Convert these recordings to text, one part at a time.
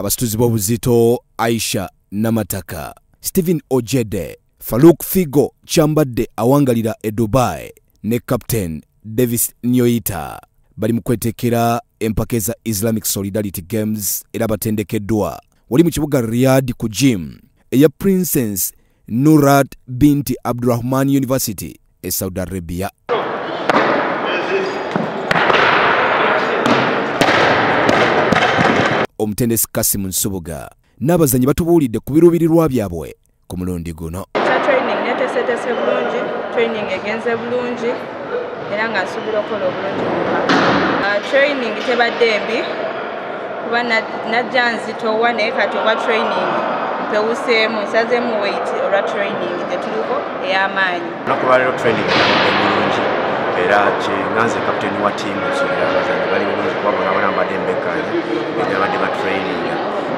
abasituzi b'obuzito Aisha Namataka, Stephen Ojede, Farouk Figo Chambadde awangalira e Dubai ne Captain Davis Nyoita bali mu kwetekera empaka za Islamic Solidarity Games era batendekeddwa wali mu kibuga Riyadh ku gym eya Princess Nurat binti Abdurrahman University e Saudi Arabia. Omutendesi Kasim Nsubuga n'abazanyi batubuulidde ku biruubirirwa byabwe ku mulundi guno. Training netesetese bulungi, training egenze bulungi era nga nsuubira okukola obulungi mu mpaka. Training tebadde mbi kuba najja nzitowa naye kati oba training mpewuseemu nsazeemu weight olwa training gyetuliko ey'amaanyi. Nakubaliro training bulungi era kinganze kapteni wa tiimu nsuubira abazanyi bali bulungi kuba bona mbadde mbekkaanya era badde ba training.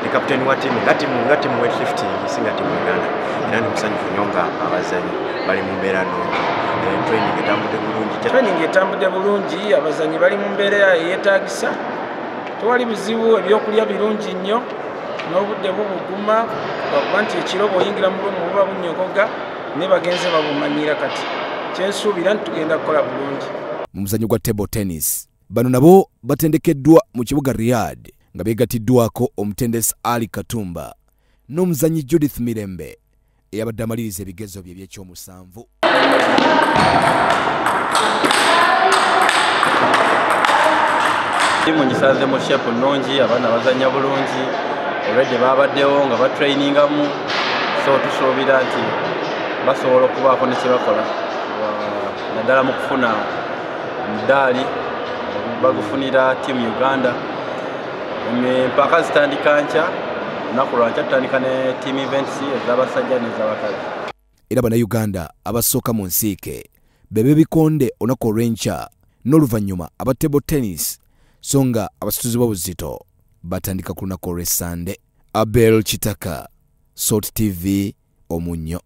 Ni kapteni wa tiimu ngati mu weightlifting singa tiimu Uganda era nimusanyufu nnyo nga abazanyi bali mu mbeera nnungi. Training etambudde bulungi. Training etambudde bulungi, abazanyi bali mu mbeera eyeetaagisa. Tewali bizibu, ebyokulya birungi nnyo n'obudde bubuguma lwakuba nti ekiro bw'oyingira mu lumu buba bunnyogoga ne bagenze babumanyira kati. Kyensuubira nti tugenda kukola bulungi. Mu muzannyo gwa table tennis bano nabo batendekeddwa mu kibuga Riyadh nga beegatiddwako omutendesi Ali Katumba n'omuzannyi Judith Mirembe eyabadde amaliriza ebigezo bye eby'ekyomusanvu. Timu ngisazeemu shape nnungi, abaana bazannya bulungi, already babaddewo nga batrayiningamu, so tusuubira nti basobola okubaako ne kye bakola naddala mu kufuna omudaali bagufunira tiimu Uganda. Empaka zitandika nkya, lunaku lwa nkya tutandika ne team events ez'abasajja n'ez'abakazi. Era Bannayuganda abasooka mu nsiike bebe bikonde olunaku olw'enkya n'oluvannyuma aba table tennis so nga abasituzi b'obuzito batandika ku lunaku olw'Essande. Abel Kitaka, Salt TV, Omunnyo.